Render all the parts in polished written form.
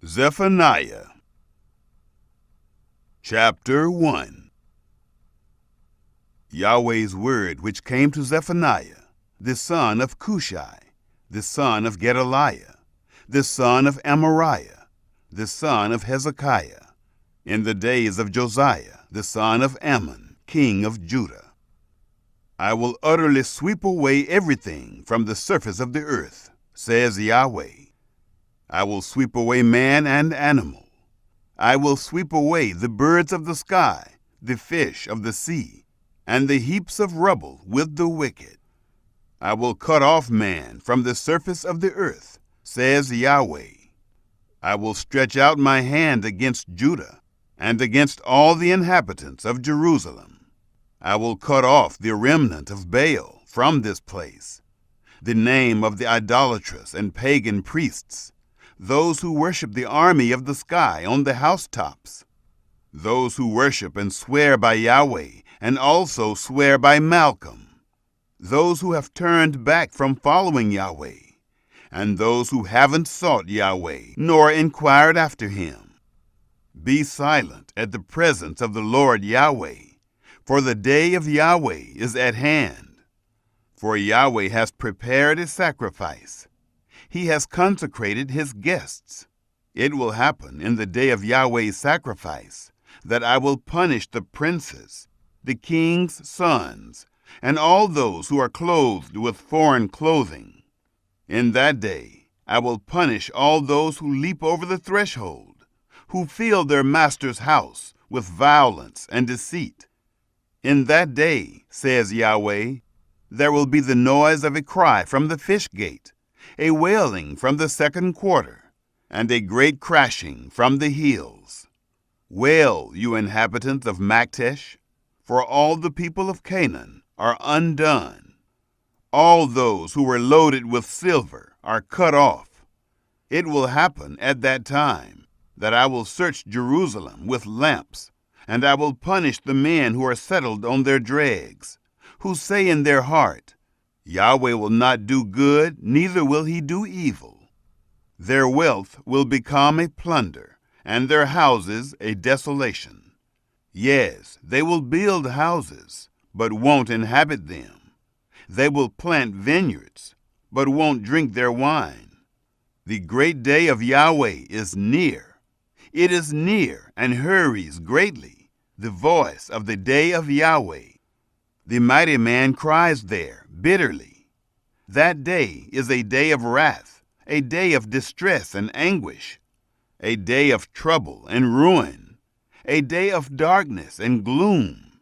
Zephaniah Chapter 1. Yahweh's word which came to Zephaniah, the son of Cushai, the son of Gedaliah, the son of Amariah, the son of Hezekiah, in the days of Josiah, the son of Ammon, king of Judah. I will utterly sweep away everything from the surface of the earth, says Yahweh. I will sweep away man and animal. I will sweep away the birds of the sky, the fish of the sea, and the heaps of rubble with the wicked. I will cut off man from the surface of the earth, says Yahweh. I will stretch out my hand against Judah and against all the inhabitants of Jerusalem. I will cut off the remnant of Baal from this place, the name of the idolatrous and pagan priests, those who worship the army of the sky on the housetops, those who worship and swear by Yahweh and also swear by Malcolm, those who have turned back from following Yahweh, and those who haven't sought Yahweh nor inquired after him. Be silent at the presence of the Lord Yahweh, for the day of Yahweh is at hand. For Yahweh has prepared a sacrifice. He has consecrated his guests. It will happen in the day of Yahweh's sacrifice that I will punish the princes, the king's sons, and all those who are clothed with foreign clothing. In that day I will punish all those who leap over the threshold, who fill their master's house with violence and deceit. In that day, says Yahweh, there will be the noise of a cry from the fish gate, a wailing from the second quarter, and a great crashing from the hills. Wail, you inhabitants of Maktesh, for all the people of Canaan are undone. All those who were loaded with silver are cut off. It will happen at that time that I will search Jerusalem with lamps, and I will punish the men who are settled on their dregs, who say in their heart, Yahweh will not do good, neither will he do evil. Their wealth will become a plunder, and their houses a desolation. Yes, they will build houses, but won't inhabit them. They will plant vineyards, but won't drink their wine. The great day of Yahweh is near. It is near and hurries greatly, the voice of the day of Yahweh. The mighty man cries there bitterly. That day is a day of wrath, a day of distress and anguish, a day of trouble and ruin, a day of darkness and gloom,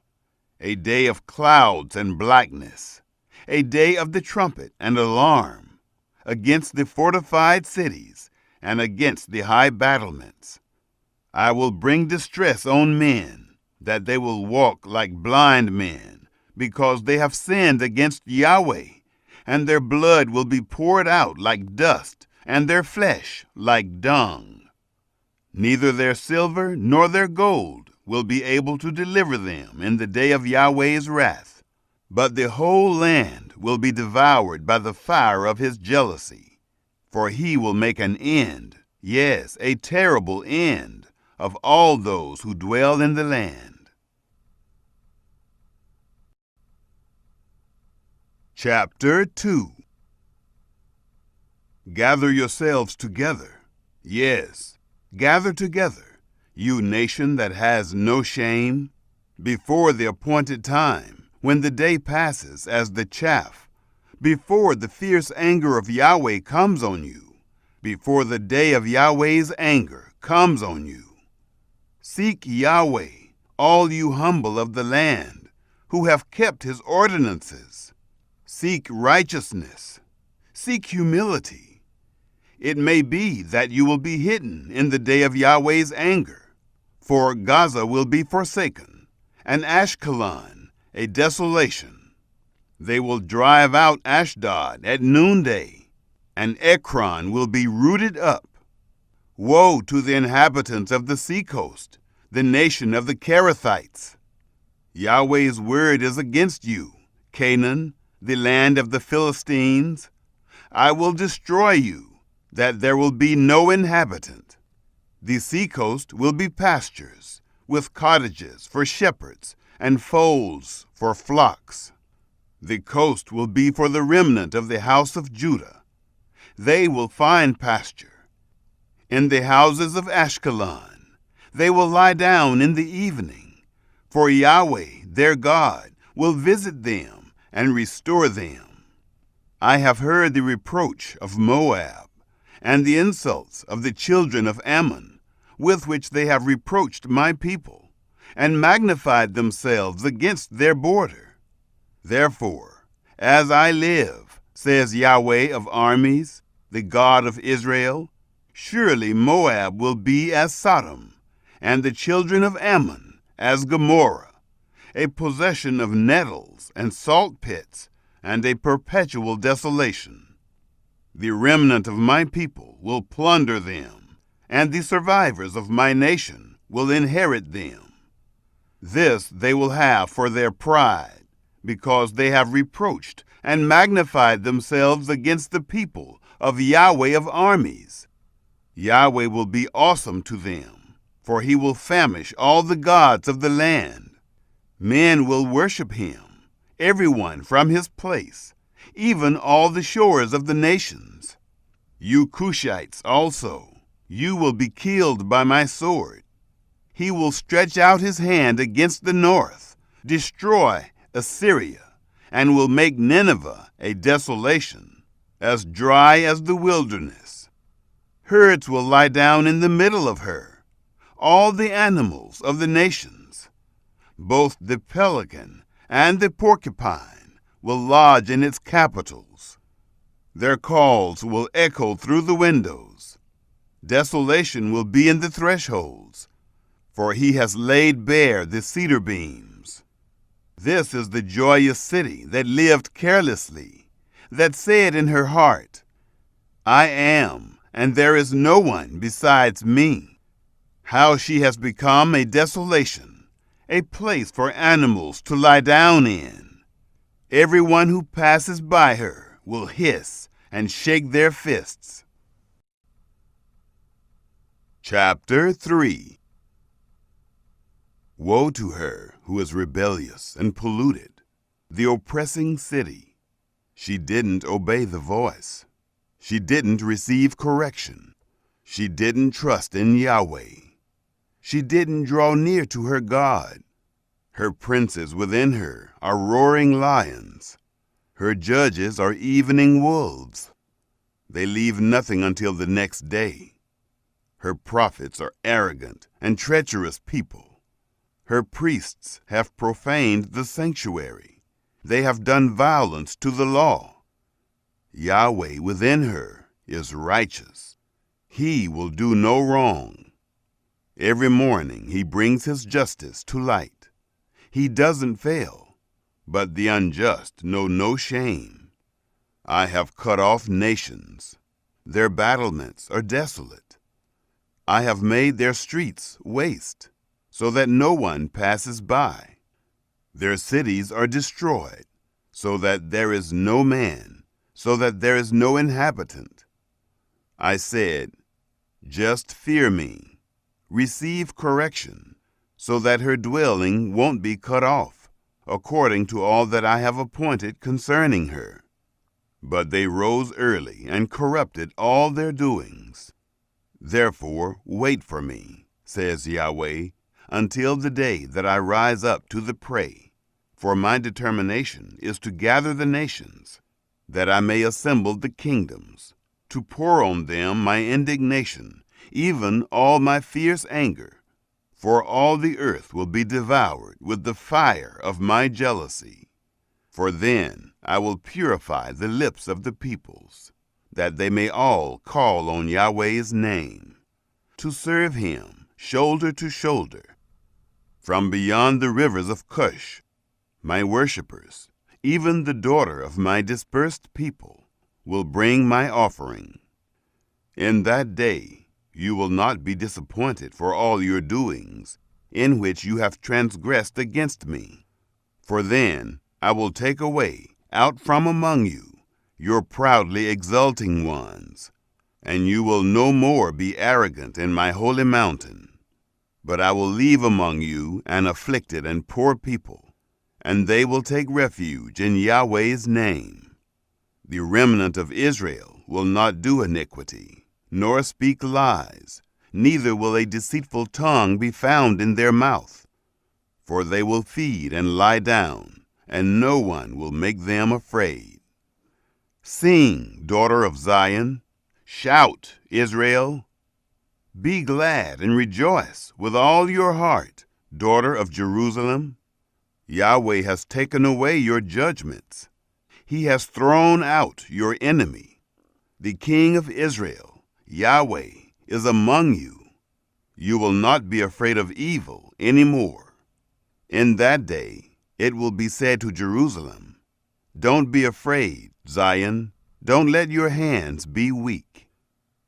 a day of clouds and blackness, a day of the trumpet and alarm, against the fortified cities and against the high battlements. I will bring distress on men, that they will walk like blind men, because they have sinned against Yahweh, and their blood will be poured out like dust, and their flesh like dung. Neither their silver nor their gold will be able to deliver them in the day of Yahweh's wrath, but the whole land will be devoured by the fire of his jealousy. For he will make an end, yes, a terrible end, of all those who dwell in the land. Chapter 2. Gather yourselves together, yes, gather together, you nation that has no shame, before the appointed time, when the day passes as the chaff, before the fierce anger of Yahweh comes on you, before the day of Yahweh's anger comes on you. Seek Yahweh, all you humble of the land, who have kept his ordinances. Seek righteousness. Seek humility. It may be that you will be hidden in the day of Yahweh's anger, for Gaza will be forsaken, and Ashkelon a desolation. They will drive out Ashdod at noonday, and Ekron will be rooted up. Woe to the inhabitants of the seacoast, the nation of the Kerethites. Yahweh's word is against you, Canaan, the land of the Philistines. I will destroy you, that there will be no inhabitant. The seacoast will be pastures, with cottages for shepherds and folds for flocks. The coast will be for the remnant of the house of Judah. They will find pasture. In the houses of Ashkelon, they will lie down in the evening, for Yahweh, their God, will visit them and restore them. I have heard the reproach of Moab and the insults of the children of Ammon, with which they have reproached my people, and magnified themselves against their border. Therefore, as I live, says Yahweh of armies, the God of Israel, surely Moab will be as Sodom, and the children of Ammon as Gomorrah, a possession of nettles and salt pits, and a perpetual desolation. The remnant of my people will plunder them, and the survivors of my nation will inherit them. This they will have for their pride, because they have reproached and magnified themselves against the people of Yahweh of armies. Yahweh will be awesome to them, for he will famish all the gods of the land. Men will worship him, everyone from his place, even all the shores of the nations. You Cushites also, you will be killed by my sword. He will stretch out his hand against the north, destroy Assyria, and will make Nineveh a desolation, as dry as the wilderness. Herds will lie down in the middle of her, all the animals of the nations. Both the pelican and the porcupine will lodge in its capitals. Their calls will echo through the windows. Desolation will be in the thresholds, for he has laid bare the cedar beams. This is the joyous city that lived carelessly, that said in her heart, I am, and there is no one besides me. How she has become a desolation, a place for animals to lie down in. Everyone who passes by her will hiss and shake their fists. Chapter 3. Woe to her who is rebellious and polluted, the oppressing city. She didn't obey the voice. She didn't receive correction. She didn't trust in Yahweh. She didn't draw near to her God. Her princes within her are roaring lions. Her judges are evening wolves. They leave nothing until the next day. Her prophets are arrogant and treacherous people. Her priests have profaned the sanctuary. They have done violence to the law. Yahweh within her is righteous. He will do no wrong. Every morning he brings his justice to light. He doesn't fail, but the unjust know no shame. I have cut off nations. Their battlements are desolate. I have made their streets waste, so that no one passes by. Their cities are destroyed, so that there is no man, so that there is no inhabitant. I said, just fear me, receive correction, so that her dwelling won't be cut off, according to all that I have appointed concerning her. But they rose early and corrupted all their doings. Therefore wait for me, says Yahweh, until the day that I rise up to the prey. For my determination is to gather the nations, that I may assemble the kingdoms, to pour on them my indignation, even all my fierce anger. For all the earth will be devoured with the fire of my jealousy. For then I will purify the lips of the peoples, that they may all call on Yahweh's name, to serve him shoulder to shoulder. From beyond the rivers of Cush, my worshippers, even the daughter of my dispersed people, will bring my offering. In that day you will not be disappointed for all your doings, in which you have transgressed against me. For then I will take away out from among you your proudly exulting ones, and you will no more be arrogant in my holy mountain. But I will leave among you an afflicted and poor people, and they will take refuge in Yahweh's name. The remnant of Israel will not do iniquity, nor speak lies, neither will a deceitful tongue be found in their mouth. For they will feed and lie down, and no one will make them afraid. Sing, daughter of Zion. Shout, Israel. Be glad and rejoice with all your heart, daughter of Jerusalem. Yahweh has taken away your judgments. He has thrown out your enemy. The King of Israel, Yahweh, is among you. You will not be afraid of evil any more. In that day it will be said to Jerusalem, don't be afraid, Zion. Don't let your hands be weak.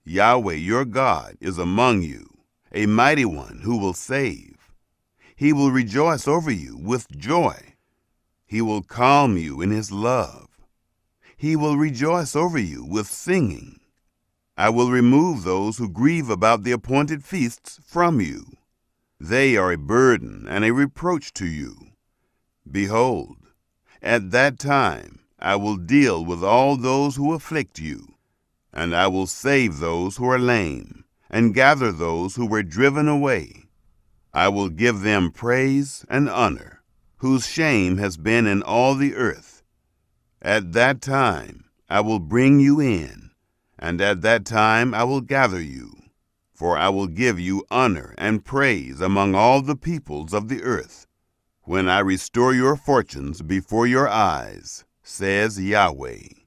Yahweh your God is among you, a mighty one who will save. He will rejoice over you with joy. He will calm you in his love. He will rejoice over you with singing. I will remove those who grieve about the appointed feasts from you. They are a burden and a reproach to you. Behold, at that time I will deal with all those who afflict you, and I will save those who are lame, and gather those who were driven away. I will give them praise and honor, whose shame has been in all the earth. At that time I will bring you in, and at that time I will gather you, for I will give you honor and praise among all the peoples of the earth, when I restore your fortunes before your eyes, says Yahweh.